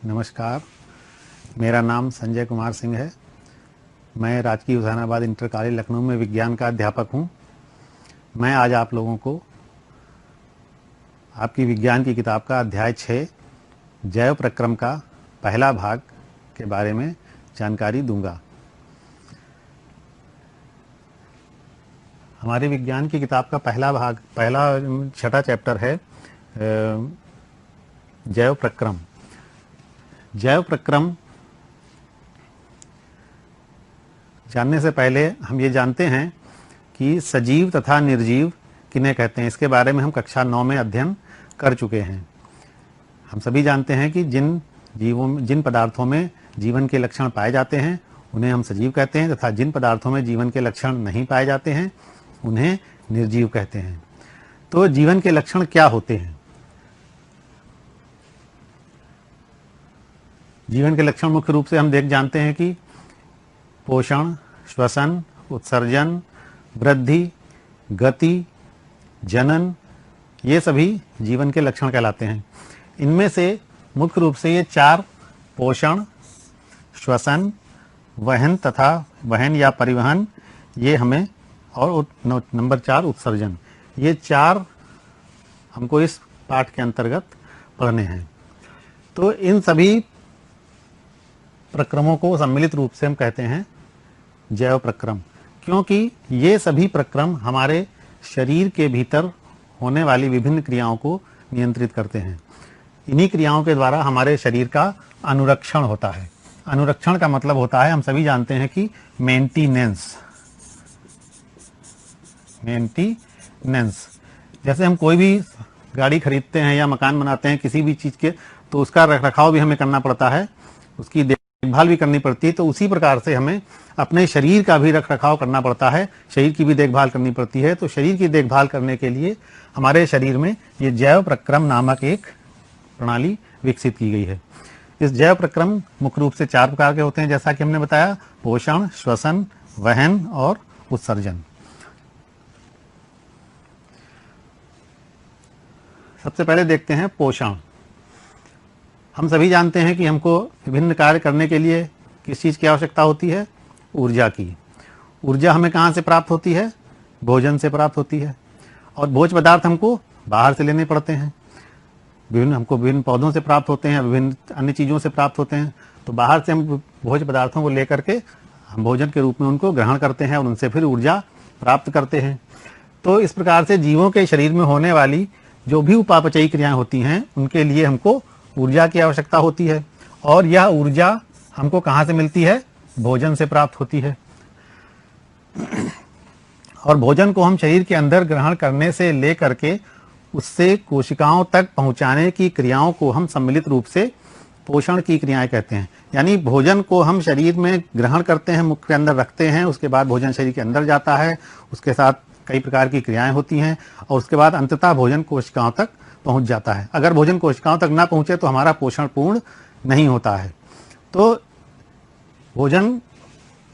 नमस्कार, मेरा नाम संजय कुमार सिंह है। मैं राजकीय हुसैनाबाद इंटर कॉलेज लखनऊ में विज्ञान का अध्यापक हूँ। मैं आज आप लोगों को आपकी विज्ञान की किताब का अध्याय 6 जैव प्रक्रम का पहला भाग के बारे में जानकारी दूंगा। हमारी विज्ञान की किताब का पहला छठा चैप्टर है जैव प्रक्रम। जैव प्रक्रम जानने से पहले हम ये जानते हैं कि सजीव तथा निर्जीव किन्हें कहते हैं। इसके बारे में हम कक्षा 9 में अध्ययन कर चुके हैं। हम सभी जानते हैं कि जिन पदार्थों में जीवन के लक्षण पाए जाते हैं उन्हें हम सजीव कहते हैं तथा जिन पदार्थों में जीवन के लक्षण नहीं पाए जाते हैं उन्हें निर्जीव कहते हैं। तो जीवन के लक्षण क्या होते हैं? जीवन के लक्षण मुख्य रूप से हम जानते हैं कि पोषण, श्वसन, उत्सर्जन, वृद्धि, गति, जनन, ये सभी जीवन के लक्षण कहलाते हैं। इनमें से मुख्य रूप से ये 4 पोषण, श्वसन, वहन या परिवहन, ये हमें, और नंबर 4 उत्सर्जन, ये 4 हमको इस पाठ के अंतर्गत पढ़ने हैं। तो इन सभी प्रक्रमों को सम्मिलित रूप से हम कहते हैं जैव प्रक्रम, क्योंकि ये सभी प्रक्रम हमारे शरीर के भीतर होने वाली विभिन्न क्रियाओं को नियंत्रित करते हैं। इन्हीं क्रियाओं के द्वारा हमारे शरीर का अनुरक्षण होता है। अनुरक्षण का मतलब होता है, हम सभी जानते हैं कि मेंटेनेंस। जैसे हम कोई भी गाड़ी खरीदते हैं या मकान बनाते हैं किसी भी चीज के, तो उसका रखरखाव भी हमें करना पड़ता है, उसकी देखभाल भी करनी पड़ती है। तो उसी प्रकार से हमें अपने शरीर का भी रखरखाव करना पड़ता है, शरीर की भी देखभाल करनी पड़ती है। तो शरीर की देखभाल करने के लिए हमारे शरीर में ये जैव प्रक्रम नामक एक प्रणाली विकसित की गई है। इस जैव प्रक्रम मुख्य रूप से 4 प्रकार के होते हैं, जैसा कि हमने बताया, पोषण, श्वसन, वहन और उत्सर्जन। सबसे पहले देखते हैं पोषण। हम सभी जानते हैं कि हमको विभिन्न कार्य करने के लिए किस चीज़ की आवश्यकता होती है? ऊर्जा की। ऊर्जा हमें कहाँ से प्राप्त होती है? भोजन से प्राप्त होती है। और भोज्य पदार्थ हमको बाहर से लेने पड़ते हैं। हमको विभिन्न पौधों से प्राप्त होते हैं, विभिन्न अन्य चीज़ों से प्राप्त होते हैं। तो बाहर से हम भोज्य पदार्थों को लेकर के हम भोजन के रूप में उनको ग्रहण करते हैं और उनसे फिर ऊर्जा प्राप्त करते हैं। तो इस प्रकार से जीवों के शरीर में होने वाली जो भी उपापचयी क्रियाएं होती हैं उनके लिए हमको ऊर्जा की आवश्यकता होती है। और यह ऊर्जा हमको कहाँ से मिलती है? भोजन से प्राप्त होती है। और भोजन को हम शरीर के अंदर ग्रहण करने से लेकर के उससे कोशिकाओं तक पहुंचाने की क्रियाओं को हम सम्मिलित रूप से पोषण की क्रियाएं कहते हैं। यानी भोजन को हम शरीर में ग्रहण करते हैं, मुख के अंदर रखते हैं, उसके बाद भोजन शरीर के अंदर जाता है, उसके साथ कई प्रकार की क्रियाएं होती हैं और उसके बाद अंततः भोजन कोशिकाओं तक पहुंच जाता है। अगर भोजन कोशिकाओं तक ना पहुंचे तो हमारा पोषण पूर्ण नहीं होता है। तो भोजन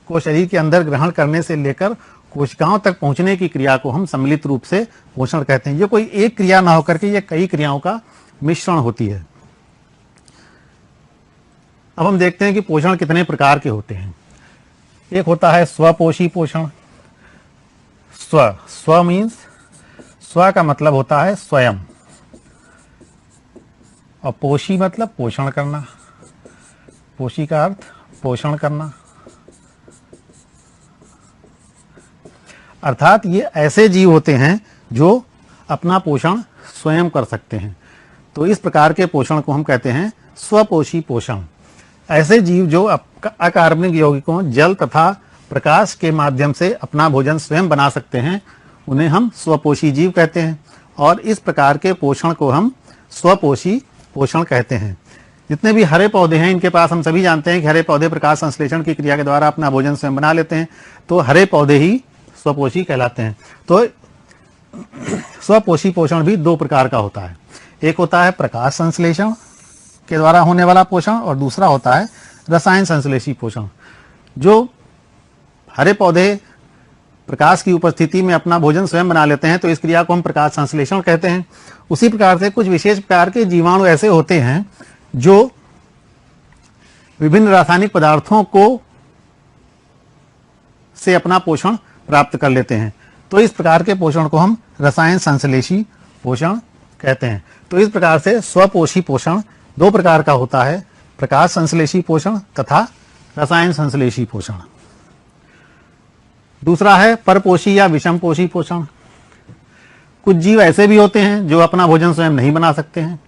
को शरीर के अंदर ग्रहण करने से लेकर कोशिकाओं तक पहुंचने की क्रिया को हम सम्मिलित रूप से पोषण कहते हैं। ये कोई एक क्रिया ना होकर के ये कई क्रियाओं का मिश्रण होती है। अब हम देखते हैं कि पोषण कितने प्रकार के होते हैं। एक होता है स्वपोषी पोषण। स्व मीन्स, स्व का मतलब होता है स्वयं, और पोषी मतलब पोषण करना। पोषी का अर्थ पोषण करना। अर्थात ये ऐसे जीव होते हैं जो अपना पोषण स्वयं कर सकते हैं। तो इस प्रकार के पोषण को हम कहते हैं स्वपोषी पोषण। ऐसे जीव जो अकार्बनिक यौगिकों, जल तथा प्रकाश के माध्यम से अपना भोजन स्वयं बना सकते हैं उन्हें हम स्वपोषी जीव कहते हैं। और इस प्रकार के पोषण को हम स्वपोषी पोषण कहते हैं। जितने भी हरे पौधे हैं इनके पास, हम सभी जानते हैं कि हरे पौधे प्रकाश संश्लेषण की क्रिया के द्वारा अपना भोजन स्वयं बना लेते हैं। तो हरे पौधे ही स्वपोषी कहलाते हैं। तो स्वपोषी पोषण भी 2 प्रकार का होता है। एक होता है प्रकाश संश्लेषण के द्वारा होने वाला पोषण और दूसरा होता है रसायन संश्लेषी पोषण। जो हरे पौधे प्रकाश की उपस्थिति में अपना भोजन स्वयं बना लेते हैं तो इस क्रिया को हम प्रकाश संश्लेषण कहते हैं। उसी प्रकार से कुछ विशेष प्रकार के जीवाणु ऐसे होते हैं जो विभिन्न रासायनिक पदार्थों को से अपना पोषण प्राप्त कर लेते हैं। तो इस प्रकार के पोषण को हम रसायन संश्लेषी पोषण कहते हैं। तो इस प्रकार से स्वपोषी पोषण दो प्रकार का होता है, प्रकाश संश्लेषी पोषण तथा रसायन संश्लेषी पोषण। दूसरा है परपोषी या विषमपोषी पोषण। कुछ जीव ऐसे भी होते हैं जो अपना भोजन स्वयं नहीं बना सकते हैं,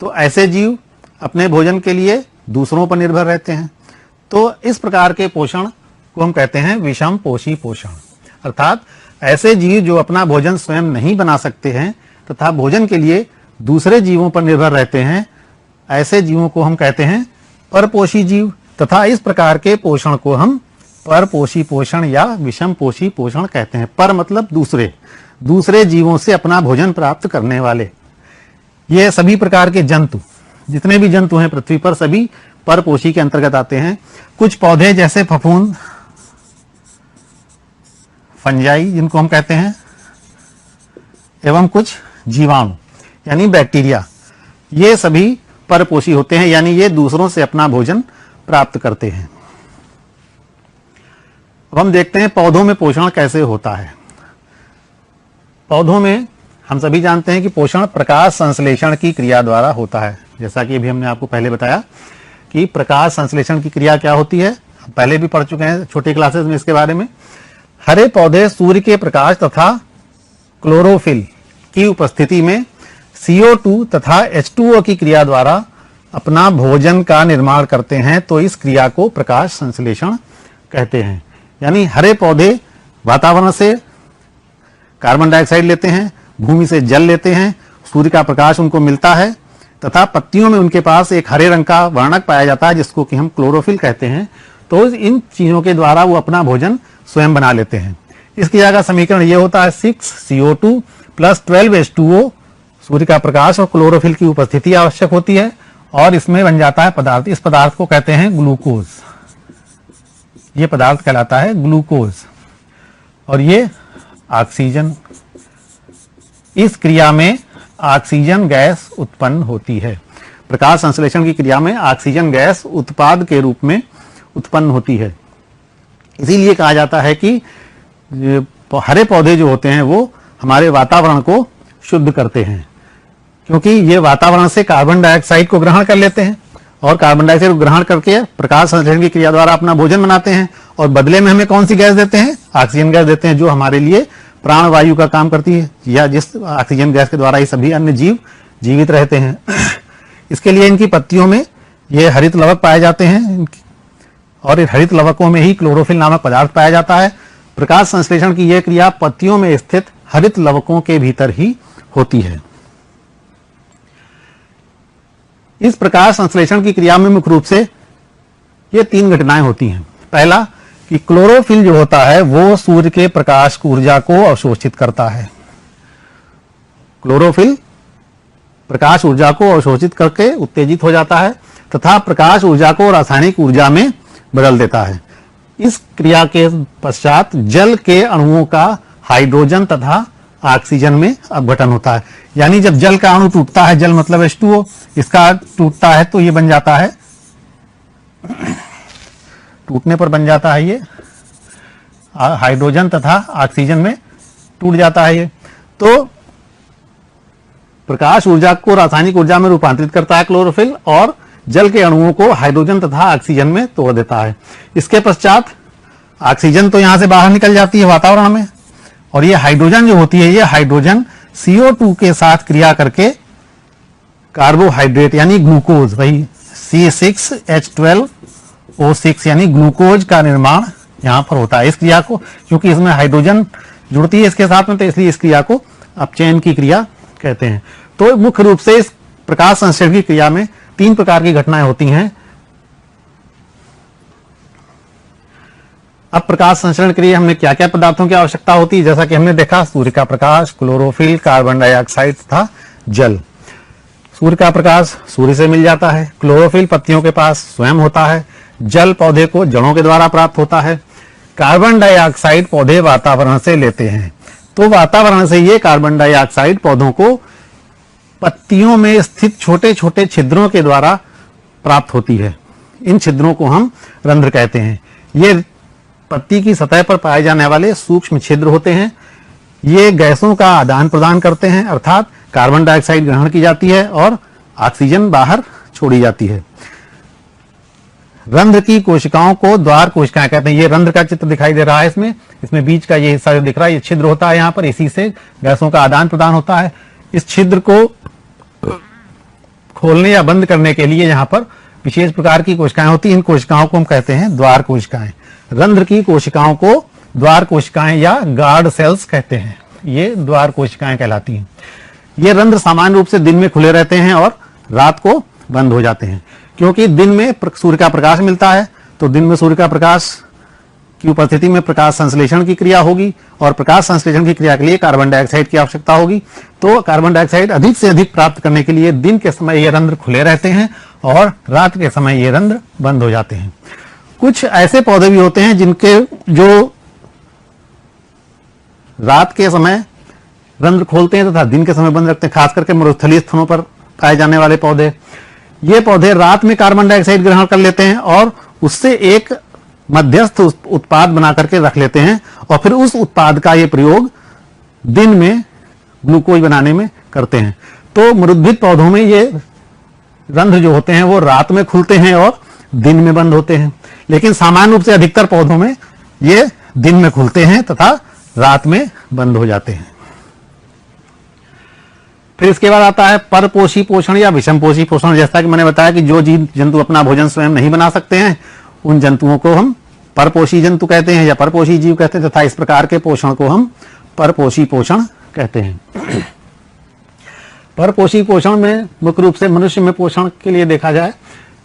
तो ऐसे जीव अपने भोजन के लिए दूसरों पर निर्भर रहते हैं। तो इस प्रकार के पोषण को हम कहते हैं विषमपोषी पोषण। अर्थात ऐसे जीव जो अपना भोजन स्वयं नहीं बना सकते हैं तथा भोजन के लिए दूसरे जीवों पर निर्भर रहते हैं, ऐसे जीवों को हम कहते हैं परपोषी जीव। तथा इस प्रकार के पोषण को हम परपोषी पोषण या विषमपोषी पोषण कहते हैं। पर मतलब दूसरे जीवों से अपना भोजन प्राप्त करने वाले। ये सभी प्रकार के जंतु, जितने भी जंतु हैं पृथ्वी पर, सभी परपोषी के अंतर्गत आते हैं। कुछ पौधे जैसे फफूंद, फंजाई जिनको हम कहते हैं, एवं कुछ जीवाणु यानी बैक्टीरिया, ये सभी परपोषी होते हैं, यानी ये दूसरों से अपना भोजन प्राप्त करते हैं। अब हम देखते हैं पौधों में पोषण कैसे होता है। पौधों में हम सभी जानते हैं कि पोषण प्रकाश संश्लेषण की क्रिया द्वारा होता है। जैसा कि अभी हमने आपको पहले बताया कि प्रकाश संश्लेषण की क्रिया क्या होती है, पहले भी पढ़ चुके हैं छोटी क्लासेस में इसके बारे में। हरे पौधे सूर्य के प्रकाश तथा क्लोरोफिल की उपस्थिति में CO2 तथा H2O की क्रिया द्वारा अपना भोजन का निर्माण करते हैं, तो इस क्रिया को प्रकाश संश्लेषण कहते हैं। यानी हरे पौधे वातावरण से कार्बन डाइऑक्साइड लेते हैं, भूमि से जल लेते हैं, सूर्य का प्रकाश उनको मिलता है तथा पत्तियों में उनके पास एक हरे रंग का वर्णक पाया जाता है जिसको कि हम क्लोरोफिल कहते हैं। तो इन चीजों के द्वारा वो अपना भोजन स्वयं बना लेते हैं। इस क्रिया का समीकरण ये होता है 6CO2 + 12H2O। सूर्य का प्रकाश और क्लोरोफिल की उपस्थिति आवश्यक होती है और इसमें बन जाता है पदार्थ। इस पदार्थ को कहते हैं ग्लूकोज। ये पदार्थ कहलाता है ग्लूकोज और ये ऑक्सीजन। इस क्रिया में ऑक्सीजन गैस उत्पन्न होती है। प्रकाश संश्लेषण की क्रिया में ऑक्सीजन गैस उत्पाद के रूप में उत्पन्न होती है। इसीलिए कहा जाता है कि हरे पौधे जो होते हैं वो हमारे वातावरण को शुद्ध करते हैं, क्योंकि ये वातावरण से कार्बन डाइऑक्साइड को ग्रहण कर लेते हैं और कार्बन डाइऑक्साइड को ग्रहण करके प्रकाश संश्लेषण की क्रिया द्वारा अपना भोजन बनाते हैं और बदले में हमें कौन सी गैस देते हैं, ऑक्सीजन गैस देते हैं, जो हमारे लिए प्राणवायु का काम करती है, या जिस ऑक्सीजन गैस के द्वारा ही सभी अन्य जीव जीवित रहते हैं। इसके लिए इनकी पत्तियों में ये हरित लवक पाए जाते हैं और इन हरित लवकों में ही क्लोरोफिल नामक पदार्थ पाया जाता है। प्रकाश संश्लेषण की यह क्रिया पत्तियों में स्थित हरित लवकों के भीतर ही होती है। इस प्रकाश संश्लेषण की क्रिया में मुख्य रूप से ये 3 घटनाएं होती हैं। पहला कि क्लोरोफिल जो होता है वो सूर्य के प्रकाश की ऊर्जा को अवशोषित करता है। क्लोरोफिल प्रकाश ऊर्जा को अवशोषित करके उत्तेजित हो जाता है तथा प्रकाश ऊर्जा को रासायनिक ऊर्जा में बदल देता है। इस क्रिया के पश्चात जल के अणुओं का हाइड्रोजन तथा ऑक्सीजन में अपघटन होता है। यानी जब जल का अणु टूटता है, जल मतलब H2O, इसका टूटता है तो ये बन जाता है, टूटने पर बन जाता है ये हाइड्रोजन तथा ऑक्सीजन में टूट जाता है ये। तो प्रकाश ऊर्जा को रासायनिक ऊर्जा में रूपांतरित करता है क्लोरोफिल और जल के अणुओं को हाइड्रोजन तथा ऑक्सीजन में तोड़ देता है। इसके पश्चात ऑक्सीजन तो यहां से बाहर निकल जाती है वातावरण में और ये हाइड्रोजन जो होती है, ये हाइड्रोजन CO2 के साथ क्रिया करके कार्बोहाइड्रेट यानी ग्लूकोज, वही C6H12O6 यानी ग्लूकोज का निर्माण यहां पर होता है। इस क्रिया को, क्योंकि इसमें हाइड्रोजन जुड़ती है इसके साथ में, तो इसलिए इस क्रिया को अपचयन की क्रिया कहते हैं। तो मुख्य रूप से इस प्रकाश संश्लेषण की क्रिया में 3 प्रकार की घटनाएं होती हैं। अब प्रकाश संश्लेषण के लिए हमें क्या क्या पदार्थों की आवश्यकता होती है, जैसा कि हमने देखा सूर्य का प्रकाश, क्लोरोफिल, कार्बन डाइऑक्साइड तथा जल। सूर्य का प्रकाश सूर्य से मिल जाता है, क्लोरोफिल पत्तियों के पास स्वयं होता है, जल पौधे को जड़ों के द्वारा प्राप्त होता है, कार्बन डाइऑक्साइड पौधे वातावरण से लेते हैं। तो वातावरण से ये कार्बन डाइऑक्साइड पौधों को पत्तियों में स्थित छोटे छोटे छिद्रों के द्वारा प्राप्त होती है। इन छिद्रों को हम रंध्र कहते हैं। ये पत्ती की सतह पर पाए जाने वाले सूक्ष्म छिद्र होते हैं। ये गैसों का आदान प्रदान करते हैं, अर्थात कार्बन डाइऑक्साइड ग्रहण की जाती है और ऑक्सीजन बाहर छोड़ी जाती है। रंध्र की कोशिकाओं को द्वार कोशिकाएं कहते हैं। ये रंध्र का चित्र दिखाई दे रहा है इसमें बीच का ये हिस्सा जो दिख रहा है, ये छिद्र होता है यहाँ पर, इसी से गैसों का आदान प्रदान होता है। इस छिद्र को खोलने या बंद करने के लिए यहाँ पर विशेष प्रकार की कोशिकाएं होती हैं। इन कोशिकाओं को हम कहते हैं द्वार कोशिकाएं। रंध्र की कोशिकाओं को द्वार कोशिकाएं या गार्ड सेल्स कहते हैं। ये द्वार कोशिकाएं कहलाती हैं। ये रंध्र सामान्य रूप से दिन में खुले रहते हैं और रात को बंद हो जाते हैं, क्योंकि दिन में सूर्य का प्रकाश मिलता है, तो दिन में सूर्य का प्रकाश की उपस्थिति में प्रकाश संश्लेषण की क्रिया होगी और प्रकाश संश्लेषण की क्रिया के लिए कार्बन डाइऑक्साइड की आवश्यकता होगी। तो कार्बन डाइऑक्साइड अधिक से अधिक प्राप्त करने के लिए दिन के समय ये रंध्र खुले रहते हैं और रात के समय ये रंध्र बंद हो जाते हैं। कुछ ऐसे पौधे भी होते हैं जिनके जो रात के समय रंध्र खोलते हैं तथा दिन के समय बंद रखते हैं, खास करके मरुस्थलीय स्थानों पर पाए जाने वाले पौधे। ये पौधे रात में कार्बन डाइऑक्साइड ग्रहण कर लेते हैं और उससे एक मध्यस्थ उत्पाद बना करके रख लेते हैं और फिर उस उत्पाद का ये प्रयोग दिन में ग्लूकोज बनाने में करते हैं। तो मरुद्भिद पौधों में ये रंध्र जो होते हैं वो रात में खुलते हैं और दिन में बंद होते हैं, लेकिन सामान्य रूप से अधिकतर पौधों में ये दिन में खुलते हैं तथा रात में बंद हो जाते हैं। फिर इसके बाद आता है परपोषी पोषण या विषमपोषी पोषण। जैसा कि मैंने बताया कि जो जीव जंतु अपना भोजन स्वयं नहीं बना सकते हैं, उन जंतुओं को हम परपोषी जंतु कहते हैं या परपोषी जीव कहते हैं, तथा इस प्रकार के पोषण को हम परपोषी पोषण कहते हैं। परपोषी पोषण में मुख्य रूप से मनुष्य में पोषण के लिए देखा जाए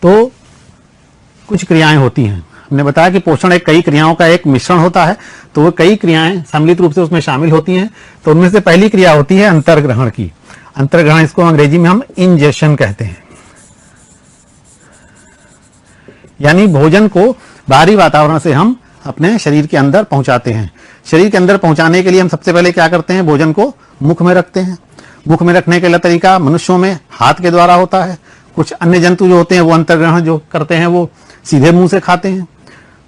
तो कुछ क्रियाएं होती हैं। हमने बताया कि पोषण एक कई क्रियाओं का एक मिश्रण होता है, तो वो कई क्रियाएं सम्मिलित रूप से उसमें शामिल होती हैं। तो उनमें से पहली क्रिया होती है अंतर्ग्रहण की। अंतर्ग्रहण, इसको अंग्रेजी में हम इंजेक्शन कहते हैं, यानी भोजन को बाहरी वातावरण से हम अपने शरीर के अंदर पहुंचाते हैं। शरीर के अंदर पहुंचाने के लिए हम सबसे पहले क्या करते हैं, भोजन को मुख में रखते हैं। मुख में रखने का तरीका मनुष्यों में हाथ के द्वारा होता है। कुछ अन्य जंतु जो होते हैं वो अंतर्ग्रहण जो करते हैं वो सीधे मुंह से खाते हैं।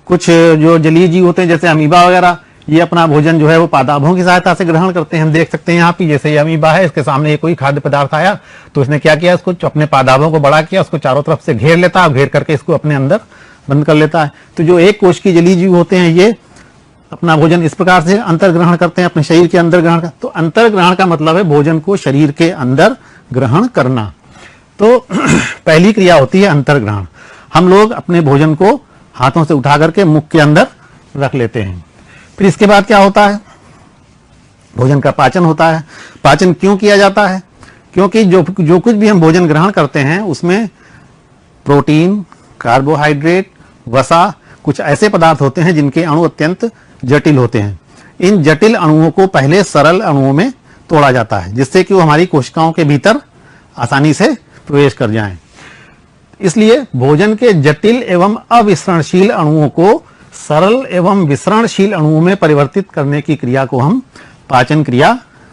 कुछ जो जलीय जीव होते हैं जैसे अमीबा वगैरह, ये अपना भोजन जो है वो पादाभों की सहायता से ग्रहण करते हैं। हम देख सकते हैं यहाँ पे, जैसे ये अमीबा है, इसके सामने ये कोई खाद्य पदार्थ आया तो इसने क्या किया, इसको अपने पादाभों को बड़ा किया, उसको चारों तरफ से घेर लेता है, घेर करके इसको अपने अंदर बंद कर लेता है। तो जो एक कोश की जलीय जीव होते हैं ये अपना भोजन इस प्रकार से अंतर्ग्रहण करते हैं, अपने शरीर के अंदर ग्रहण कर। तो अंतर्ग्रहण का मतलब है भोजन को शरीर के अंदर ग्रहण करना। तो पहली क्रिया होती है अंतर्ग्रहण। हम लोग अपने भोजन को हाथों से उठा करके मुख के अंदर रख लेते हैं। फिर इसके बाद क्या होता है, भोजन का पाचन होता है। पाचन क्यों किया जाता है, क्योंकि जो कुछ भी हम भोजन ग्रहण करते हैं उसमें प्रोटीन, कार्बोहाइड्रेट, वसा, कुछ ऐसे पदार्थ होते हैं जिनके अणु अत्यंत जटिल होते हैं। इन जटिल अणुओं को पहले सरल अणुओं में तोड़ा जाता है जिससे कि वो हमारी कोशिकाओं के भीतर आसानी से प्रवेश कर जाएं। इसलिए भोजन के जटिल एवं अविसरणशील अणुओं को सरल एवं विसरणशील अणुओं में परिवर्तित करने की क्रिया को हम पाचन क्रिया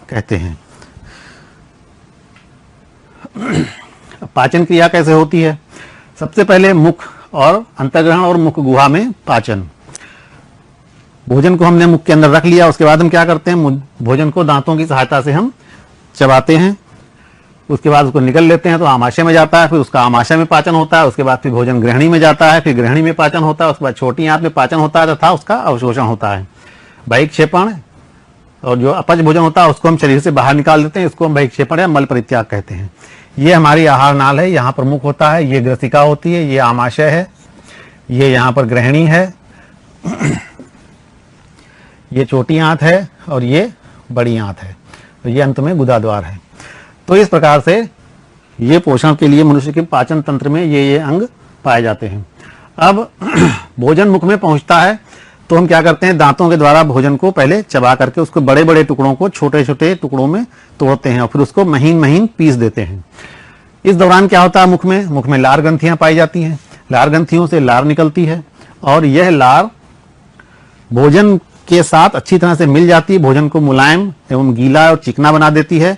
कहते हैं। पाचन क्रिया कैसे होती है, सबसे पहले मुख और अंतर्ग्रहण और मुख गुहा में पाचन। भोजन को हमने मुख के अंदर रख लिया, उसके बाद हम क्या करते हैं, भोजन को दांतों की सहायता से हम चबाते हैं, उसके बाद उसको निकल लेते हैं तो आमाशय में जाता है, फिर उसका आमाशय में पाचन होता है, उसके बाद फिर भोजन ग्रहणी में जाता है, फिर ग्रहणी में पाचन होता है, उसके बाद छोटी आंत में पाचन होता है तथा उसका अवशोषण होता है। बहिक्षेपण और जो अपच भोजन होता है उसको हम शरीर से बाहर निकाल देते हैं, इसको हम बहिक्षेपण या मल परित्याग कहते हैं। ये हमारी आहार नाल है, यहाँ पर मुख होता है, ये ग्रसिका होती है, ये आमाशय है, ये यहाँ पर ग्रहणी है, ये छोटी आंत है और ये बड़ी आंत है, तो ये अंत में गुदा द्वार है। तो इस प्रकार से ये पोषण के लिए मनुष्य के पाचन तंत्र में ये अंग पाए जाते हैं। अब भोजन मुख में पहुंचता है तो हम क्या करते हैं, दांतों के द्वारा भोजन को पहले चबा करके उसको बड़े बड़े टुकड़ों को छोटे छोटे टुकड़ों में तोड़ते हैं और फिर उसको महीन महीन पीस देते हैं। इस दौरान क्या होता है, मुख में लार ग्रंथियां पाई जाती हैं। लार ग्रंथियों से लार निकलती है और यह लार भोजन के साथ अच्छी तरह से मिल जाती है, भोजन को मुलायम एवं गीला और चिकना बना देती है,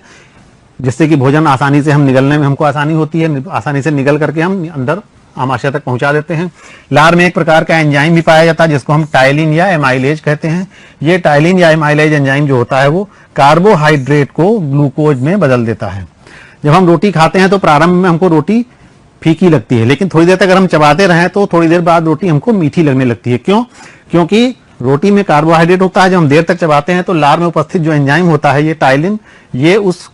जिससे कि भोजन आसानी से हम निगलने में हमको आसानी होती है, आसानी से निगल करके हम अंदर आमाशय तक पहुंचा देते हैं। लार में एक प्रकार का एंजाइम भी पाया जाता है जिसको हम टाइलिन या एमाइलेज कहते हैं। ये टाइलिन या एमाइलेज एंजाइम जो होता है वो कार्बोहाइड्रेट को ग्लूकोज में बदल देता है। जब हम रोटी खाते हैं तो प्रारंभ में हमको रोटी फीकी लगती है, लेकिन थोड़ी देर तक अगर हम चबाते रहें तो थोड़ी देर बाद रोटी हमको मीठी लगने लगती है। क्यों? क्योंकि रोटी में कार्बोहाइड्रेट होता है। जब हम देर तक चबाते हैं तो लार में उपस्थित जो एंजाइम होता है ये टाइलिन, ये उस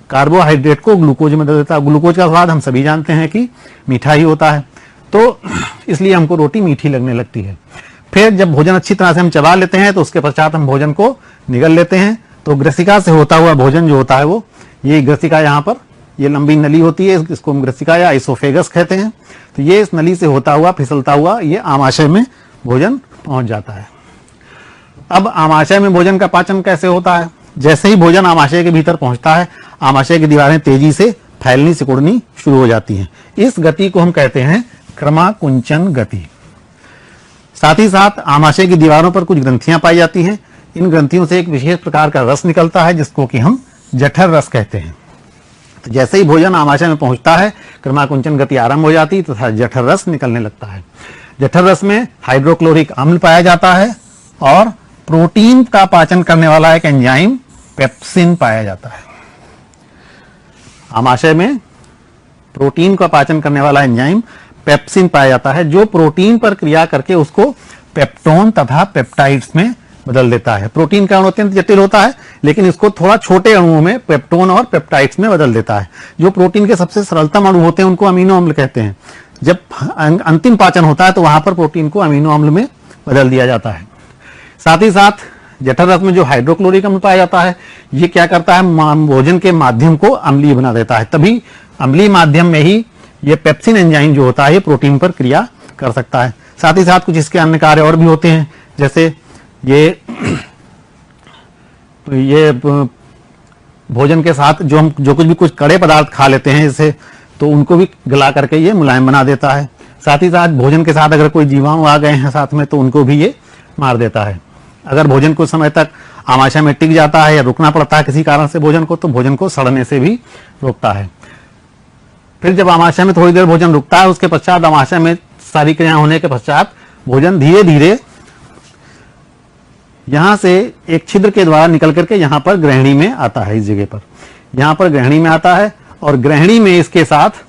कार्बोहाइड्रेट को ग्लूकोज में बदल देता है। ग्लूकोज का स्वाद हम सभी जानते हैं कि मीठा ही होता है, तो इसलिए हमको रोटी मीठी लगने लगती है। फिर जब भोजन अच्छी तरह से हम चबा लेते हैं तो उसके पश्चात हम भोजन को निगल लेते हैं। तो ग्रसिका से होता हुआ भोजन जो होता है वो, ये ग्रसिका यहाँ पर ये लंबी नली होती है, इसको हम ग्रसिका या इसोफेगस कहते हैं। तो ये इस नली से होता हुआ फिसलता हुआ ये आमाशय में भोजन पहुंच जाता है। अब आमाशय में भोजन का पाचन कैसे होता है? जैसे ही भोजन आमाशय के भीतर पहुंचता है, आमाशय की दीवारें तेजी से फैलनी सिकुड़नी शुरू हो जाती हैं। इस गति को हम कहते हैं क्रमाकुंचन गति। साथ ही साथ आमाशय की दीवारों पर कुछ ग्रंथियां पाई जाती हैं। इन ग्रंथियों से एक विशेष प्रकार का रस निकलता है जिसको कि हम जठर रस कहते हैं। तो जैसे ही भोजन आमाशय में पहुंचता है, क्रमाकुंचन गति आरंभ हो जाती है तथा जठर रस निकलने लगता है। जठर रस में हाइड्रोक्लोरिक अम्ल पाया जाता है और प्रोटीन का पाचन करने वाला एक एंजाइम पेप्सिन पाया जाता है। आमाशय में प्रोटीन का पाचन करने वाला एंजाइम पेप्सिन पाया जाता है, जो प्रोटीन पर क्रिया करके उसको पेप्टोन तथा पेप्टाइड्स में बदल देता है। प्रोटीन का अणु अत्यंत जटिल होता है, लेकिन इसको थोड़ा छोटे अणुओं में पेप्टोन और पेप्टाइड्स में बदल देता है। जो प्रोटीन के सबसे सरलतम अणु होते हैं उनको अमीनो अम्ल कहते हैं। जब अंतिम पाचन होता है तो वहां पर प्रोटीन को अमीनो अम्ल में बदल दिया जाता है। साथ ही साथ जठर रस में जो हाइड्रोक्लोरिक अम्ल पाया जाता है, ये क्या करता है, भोजन के माध्यम को अम्लीय बना देता है। तभी अम्लीय माध्यम में ही ये पेप्सिन एंजाइम जो होता है ये प्रोटीन पर क्रिया कर सकता है। साथ ही साथ कुछ इसके अन्य कार्य और भी होते हैं, जैसे ये भोजन के साथ जो हम जो कुछ कड़े पदार्थ खा लेते हैं इससे, तो उनको भी गला करके ये मुलायम बना देता है। साथ ही साथ भोजन के साथ अगर कोई जीवाणु आ गए हैं साथ में तो उनको भी ये मार देता है। अगर भोजन कुछ समय तक आमाशय में टिक जाता है या रुकना पड़ता है किसी कारण से भोजन को, तो भोजन को सड़ने से भी रोकता है। फिर जब आमाशय में थोड़ी देर भोजन रुकता है, उसके पश्चात आमाशय में सारी क्रियाएं होने के पश्चात भोजन धीरे धीरे यहां से एक छिद्र के द्वारा निकल करके यहां पर ग्रहणी में आता है। इस जगह पर यहां पर ग्रहणी में आता है और ग्रहणी में इसके साथ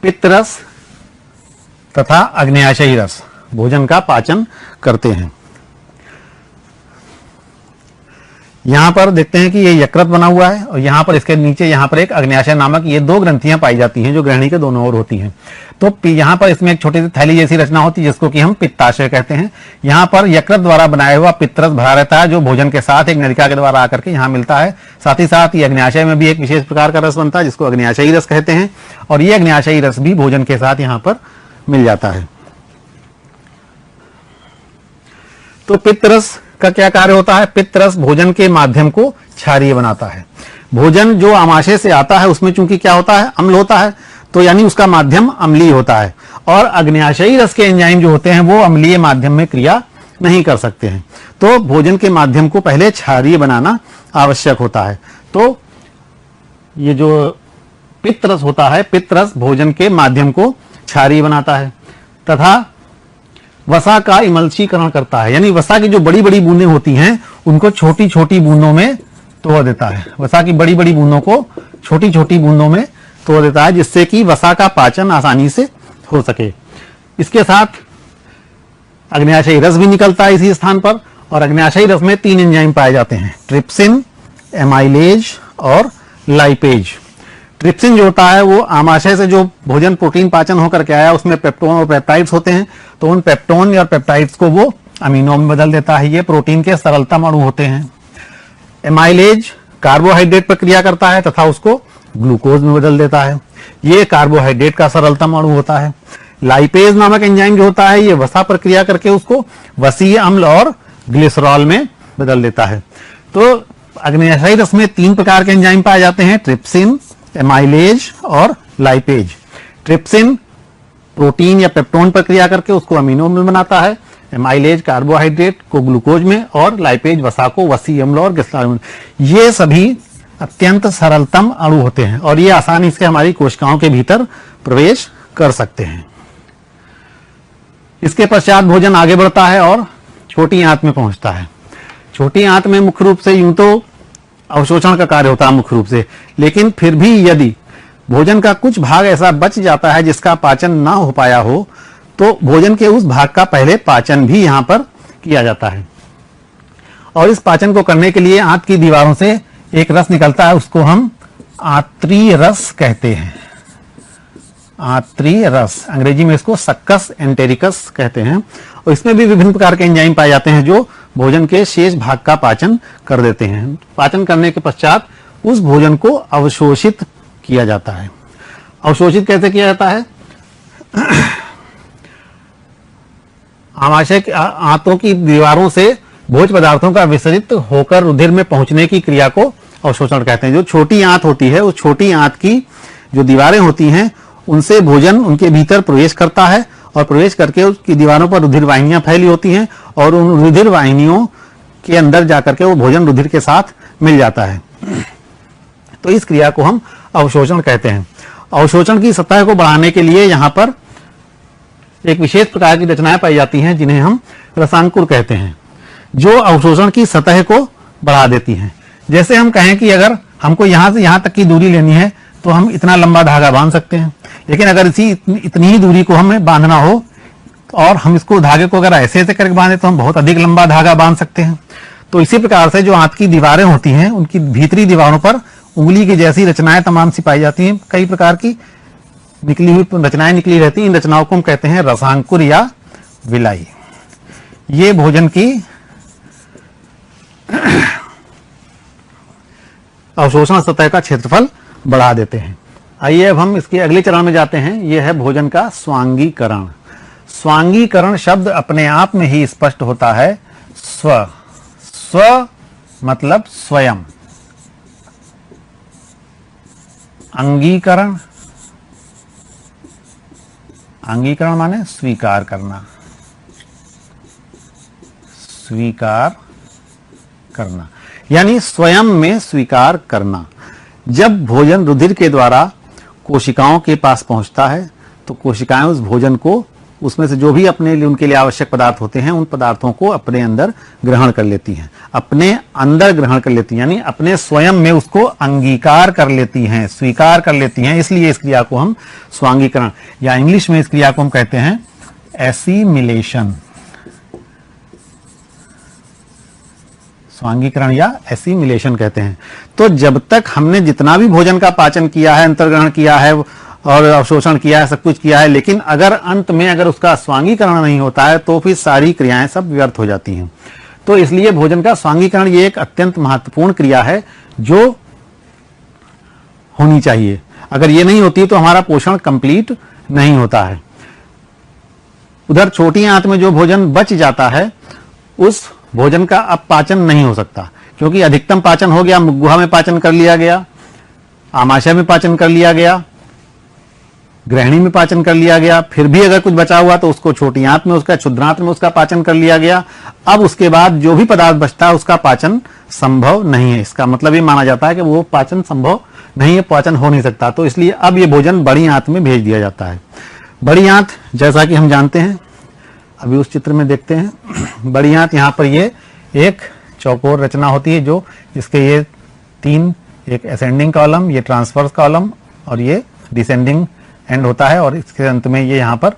पित्तरस तथा अग्न्याशयी रस भोजन का पाचन करते हैं। यहां पर देखते हैं कि ये यकृत बना हुआ है और यहां पर इसके नीचे यहां पर एक अग्न्याशय नामक ये दो ग्रंथियां पाई जाती हैं जो ग्रहणी के दोनों ओर होती हैं। तो यहां पर इसमें एक छोटी सी थैली जैसी रचना होती है जिसको कि हम पित्ताशय कहते हैं। यहां पर यकृत द्वारा बनाया हुआ पित्तरस भरा रहता है जो भोजन के साथ एक नलिका के द्वारा आकर के यहां मिलता है। साथ ही साथ ये अग्न्याशय में भी एक विशेष प्रकार का रस बनता है जिसको अग्न्याशयी रस कहते हैं और ये अग्न्याशयी रस भी भोजन के साथ यहां पर मिल जाता है। तो पित्तरस का क्या कार्य होता है? पित्तरस भोजन के माध्यम को क्षारीय बनाता है। भोजन जो आमाशय से आता है उसमें चूंकि क्या होता है, अम्ल होता है, तो यानी उसका माध्यम अम्लीय होता है और अग्न्याशयी रस के एंजाइम जो होते हैं वो अम्लीय माध्यम में क्रिया नहीं कर सकते हैं। तो भोजन के माध्यम को पहले क्षारीय बनाना आवश्यक होता है। तो ये जो पित्तरस होता है, पित्तरस भोजन के माध्यम को क्षारीय बनाता है तथा वसा का इमल्सीकरण करता है, यानी वसा की जो बड़ी बड़ी बूंदें होती हैं उनको छोटी छोटी बूंदों में तोड़ देता है। वसा की बड़ी बड़ी बूंदों को छोटी छोटी बूंदों में तोड़ देता है जिससे कि वसा का पाचन आसानी से हो सके। इसके साथ अग्न्याशयी रस भी निकलता है इसी स्थान पर और अग्न्याशयी रस में 3 एंजाइम पाए जाते हैं, ट्रिप्सिन, एमाइलेज और लाइपेज। ट्रिप्सिन जो होता है वो आमाशय से जो भोजन प्रोटीन पाचन होकर के आया उसमें पेप्टोन और पेप्टाइड्स होते हैं, तो उन पेप्टोन और पेप्टाइड्स को वो अमीनो में बदल देता है। ये प्रोटीन के सरलतम अणु होते हैं। एमाइलेज कार्बोहाइड्रेट पर क्रिया करता है तथा उसको ग्लूकोज में बदल देता है। ये कार्बोहाइड्रेट का सरलतम अणु होता है। लाइपेज नामक एंजाइम जो होता है ये वसा पर क्रिया करके उसको वसीय अम्ल और ग्लिसरॉल में बदल देता है। तो अग्न्याशयी रस में 3 प्रकार के एंजाइम पाए जाते हैं, ट्रिप्सिन, एमाइलेज और लाइपेज। ट्रिप्सिन प्रोटीन या पेप्टोन पर क्रिया करके उसको अमीनो अम्ल बनाता है, एमाइलेज कार्बोहाइड्रेट को ग्लूकोज में और लाइपेज वसा को वसीय अम्ल और ग्लिसरॉल में। ये सभी अत्यंत सरलतम अणु होते हैं और ये आसानी से हमारी कोशिकाओं के भीतर प्रवेश कर सकते हैं। इसके पश्चात भोजन आगे बढ़ता है और छोटी आंत में पहुंचता है। छोटी आंत में मुख्य रूप से यूं तो अवशोषण का कार्य होता है मुख्य रूप से, लेकिन फिर भी यदि भोजन का कुछ भाग ऐसा बच जाता है जिसका पाचन ना हो पाया हो, तो भोजन के उस भाग का पहले पाचन भी यहां पर किया जाता है। और इस पाचन को करने के लिए आंत की दीवारों से एक रस निकलता है, उसको हम आंत्रीय रस कहते हैं। आंत्रीय रस, अंग्रेजी में इसको सक्कस एंटेरिकस कहते हैं। और इसमें भी विभिन्न प्रकार के एंजाइम पाए जाते हैं जो भोजन के शेष भाग का पाचन कर देते हैं। पाचन करने के पश्चात उस भोजन को अवशोषित किया जाता है। अवशोषित कैसे किया जाता है? आमाशय आंतों की दीवारों से भोज्य पदार्थों का विसर्जित होकर रुधिर में पहुंचने की क्रिया को अवशोषण कहते हैं। जो छोटी आंत होती है, उस छोटी आंत की जो दीवारें होती हैं, उनसे भोजन उनके भीतर प्रवेश करता है और प्रवेश करके उसकी दीवारों पर रुधिर वाहिनियां फैली होती हैं और उन रुधिर वाहिनियों के अंदर जाकर के वो भोजन रुधिर के साथ मिल जाता है। तो इस क्रिया को हम अवशोषण कहते हैं। अवशोषण की सतह को बढ़ाने के लिए यहाँ पर एक विशेष प्रकार की रचनाएं पाई जाती हैं जिन्हें हम रसांकुर कहते हैं, जो अवशोषण की सतह को बढ़ा देती हैं। जैसे हम कहें कि अगर हमको यहां से यहां तक की दूरी लेनी है तो हम इतना लंबा धागा बांध सकते हैं, लेकिन अगर इतनी ही दूरी को हमें बांधना हो और हम इसको धागे को अगर ऐसे ऐसे करके बांधे तो हम बहुत अधिक लंबा धागा बांध सकते हैं। तो इसी प्रकार से जो आंत की दीवारें होती हैं, उनकी भीतरी दीवारों पर उंगली की जैसी रचनाएं तमाम सी पाई जाती हैं। कई प्रकार की निकली हुई रचनाएं निकली रहती हैं। इन रचनाओं को हम कहते हैं रसांकुर या विलाई। ये भोजन की अवशोषण सतह का क्षेत्रफल बढ़ा देते हैं। आइए अब हम इसके अगले चरण में जाते हैं। यह है भोजन का स्वांगीकरण। स्वांगीकरण शब्द अपने आप में ही स्पष्ट होता है। स्व, स्व मतलब स्वयं, अंगीकरण, अंगीकरण माने स्वीकार करना, स्वीकार करना यानी स्वयं में स्वीकार करना। जब भोजन रुधिर के द्वारा कोशिकाओं के पास पहुंचता है तो कोशिकाएं उस भोजन को, उसमें से जो भी अपने लिए उनके लिए आवश्यक पदार्थ होते हैं, उन पदार्थों को अपने अंदर ग्रहण कर लेती हैं, अपने अंदर ग्रहण कर लेती हैं, यानी अपने स्वयं में उसको अंगीकार कर लेती हैं, स्वीकार कर लेती हैं। इसलिए इस क्रिया को हम स्वांगीकरण या इंग्लिश में इस क्रिया को हम कहते हैं एसिमिलेशन। स्वांगीकरण या एसिमिलेशन कहते हैं। तो जब तक हमने जितना भी भोजन का पाचन किया है, अंतर्ग्रहण किया है और अवशोषण किया है, सब कुछ किया है, लेकिन अगर अंत में अगर उसका स्वांगीकरण नहीं होता है तो फिर सारी क्रियाएं सब व्यर्थ हो जाती हैं। तो इसलिए भोजन का स्वांगीकरण ये एक अत्यंत महत्वपूर्ण क्रिया है जो होनी चाहिए। अगर ये नहीं होती तो हमारा पोषण कंप्लीट नहीं होता है। उधर छोटी आंत में जो भोजन बच जाता है, उस भोजन का अब पाचन नहीं हो सकता, क्योंकि अधिकतम पाचन हो गया, गुहा में पाचन कर लिया गया, आमाशय में पाचन कर लिया गया, ग्रहणी में पाचन कर लिया गया, फिर भी अगर कुछ बचा हुआ तो उसको छोटी आंत में, उसका क्षुद्रांत में उसका पाचन कर लिया गया। अब उसके बाद जो भी पदार्थ बचता है उसका पाचन संभव नहीं है। इसका मतलब ये माना जाता है कि वो पाचन संभव नहीं है, पाचन हो नहीं सकता। तो इसलिए अब ये भोजन बड़ी आंत में भेज दिया जाता है। बड़ी आंत जैसा कि हम जानते हैं, अभी उस चित्र में देखते हैं। बड़ी आंत, यहाँ पर ये एक चौकोर रचना होती है, जो इसके ये तीन, एक असेंडिंग कॉलम, ये ट्रांसवर्स कॉलम और ये डिसेंडिंग एंड होता है, और इसके अंत में ये यहाँ पर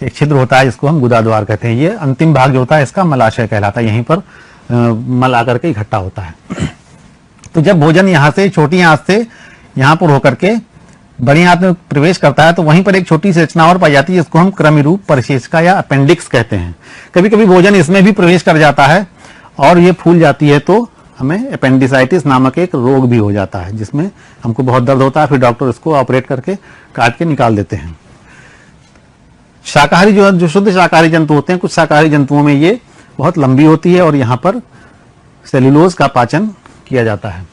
एक छिद्र होता है जिसको हम गुदाद्वार कहते हैं। ये अंतिम भाग जो होता है इसका मलाशय कहलाता है, यहीं पर मल आकर के इकट्ठा होता है। तो जब भोजन यहाँ से छोटी आंत से यहाँ पर होकर के बड़ी आंत में प्रवेश करता है तो वहीं पर एक छोटी सी रचना और पाई जाती है जिसको हम क्रमिरूप परिशेषिका या अपेंडिक्स कहते हैं। कभी कभी भोजन इसमें भी प्रवेश कर जाता है और ये फूल जाती है तो हमें अपेंडिसाइटिस नामक एक रोग भी हो जाता है, जिसमें हमको बहुत दर्द होता है, फिर डॉक्टर इसको ऑपरेट करके काट के निकाल देते हैं। शाकाहारी जो शुद्ध शाकाहारी जंतु होते हैं, कुछ शाकाहारी जंतुओं में ये बहुत लंबी होती है और यहाँ पर सेल्यूलोज का पाचन किया जाता है।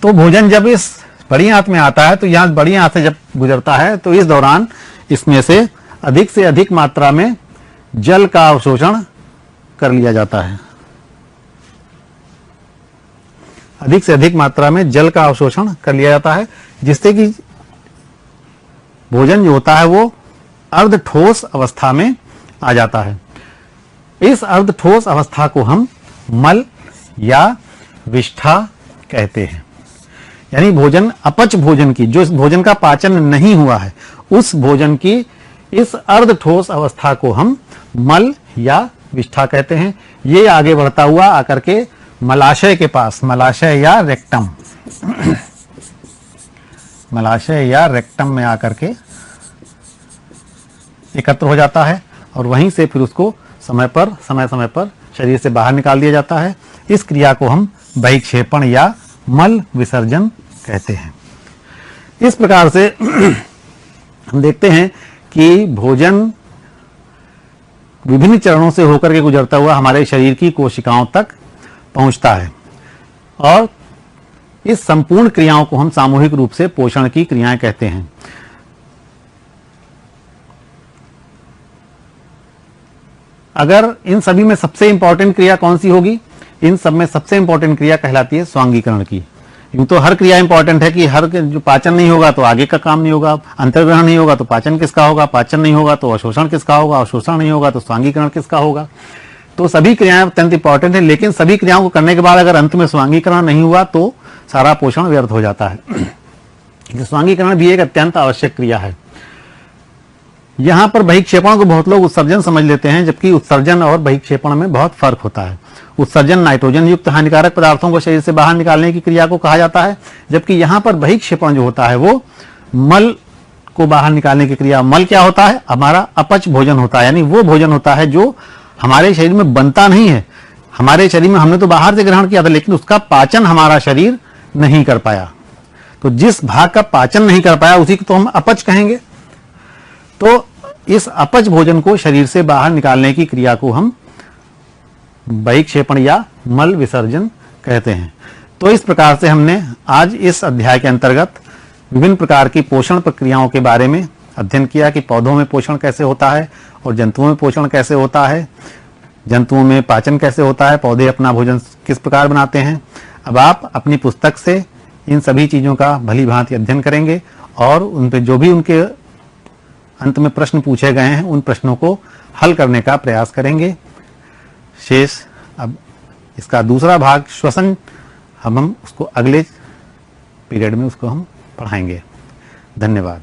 तो भोजन जब इस बड़ी आंत में आता है तो यहाँ बड़ी आंत से जब गुजरता है तो इस दौरान इसमें से अधिक मात्रा में जल का अवशोषण कर लिया जाता है। अधिक से अधिक मात्रा में जल का अवशोषण कर लिया जाता है, जिससे कि भोजन जो होता है वो अर्ध ठोस अवस्था में आ जाता है। इस अर्ध ठोस अवस्था को हम मल या विष्ठा कहते हैं। यानी भोजन, अपच भोजन की, जो इस भोजन का पाचन नहीं हुआ है, उस भोजन की इस अर्ध ठोस अवस्था को हम मल या विष्ठा कहते हैं। ये आगे बढ़ता हुआ आकर के मलाशय के पास, मलाशय या रेक्टम, मलाशय या रेक्टम में आकर के एकत्र हो जाता है और वहीं से फिर उसको समय समय पर शरीर से बाहर निकाल दिया जाता है। इस क्रिया को हम बहिक्षेपण या मल विसर्जन कहते हैं। इस प्रकार से हम देखते हैं कि भोजन विभिन्न चरणों से होकर के गुजरता हुआ हमारे शरीर की कोशिकाओं तक पहुंचता है और इस संपूर्ण क्रियाओं को हम सामूहिक रूप से पोषण की क्रियाएं कहते हैं। अगर इन सभी में सबसे इंपॉर्टेंट क्रिया कौन सी होगी? इन सब में सबसे इंपॉर्टेंट क्रिया कहलाती है स्वांगीकरण की। यूं तो हर क्रिया इंपॉर्टेंट है कि हर जो पाचन नहीं होगा तो आगे का काम नहीं होगा, अंतर्ग्रहण नहीं होगा तो पाचन किसका होगा, पाचन नहीं होगा तो अवशोषण किसका होगा, अवशोषण नहीं होगा तो स्वांगीकरण किसका होगा। तो सभी क्रियाएं अत्यंत इंपॉर्टेंट है, लेकिन सभी क्रियाओं को करने के बाद अगर अंत में स्वांगीकरण नहीं हुआ तो सारा पोषण व्यर्थ हो जाता है। स्वांगीकरण भी एक अत्यंत आवश्यक क्रिया है। यहां पर बहिक्षेपण को बहुत लोग उत्सर्जन समझ लेते हैं, जबकि उत्सर्जन और बहिक्षेपण में बहुत फर्क होता है। उत्सर्जन नाइट्रोजन युक्त हानिकारक पदार्थों को शरीर से बाहर निकालने की क्रिया को कहा जाता है, जबकि यहां पर बहिक्षेपण जो होता है वो मल को बाहर निकालने की क्रिया। मल क्या होता है? हमारा अपच भोजन होता है, यानी वो भोजन होता है जो हमारे शरीर में बनता नहीं है। हमारे शरीर में हमने तो बाहर से ग्रहण किया था, लेकिन उसका पाचन हमारा शरीर नहीं कर पाया। तो जिस भाग का पाचन नहीं कर पाया उसी को तो हम अपच कहेंगे। तो इस अपच भोजन को शरीर से बाहर निकालने की क्रिया को हम बहिक्षेपण या मल विसर्जन कहते हैं। तो इस प्रकार से हमने आज इस अध्याय के अंतर्गत विभिन्न प्रकार की पोषण प्रक्रियाओं के बारे में अध्ययन किया कि पौधों में पोषण कैसे होता है और जंतुओं में पोषण कैसे होता है, जंतुओं में पाचन कैसे होता है, पौधे अपना भोजन किस प्रकार बनाते हैं। अब आप अपनी पुस्तक से इन सभी चीजों का भली भांति अध्ययन करेंगे और उन पे जो भी उनके अंत में प्रश्न पूछे गए हैं उन प्रश्नों को हल करने का प्रयास करेंगे। शेष अब इसका दूसरा भाग श्वसन हम उसको अगले पीरियड में उसको हम पढ़ाएंगे। धन्यवाद।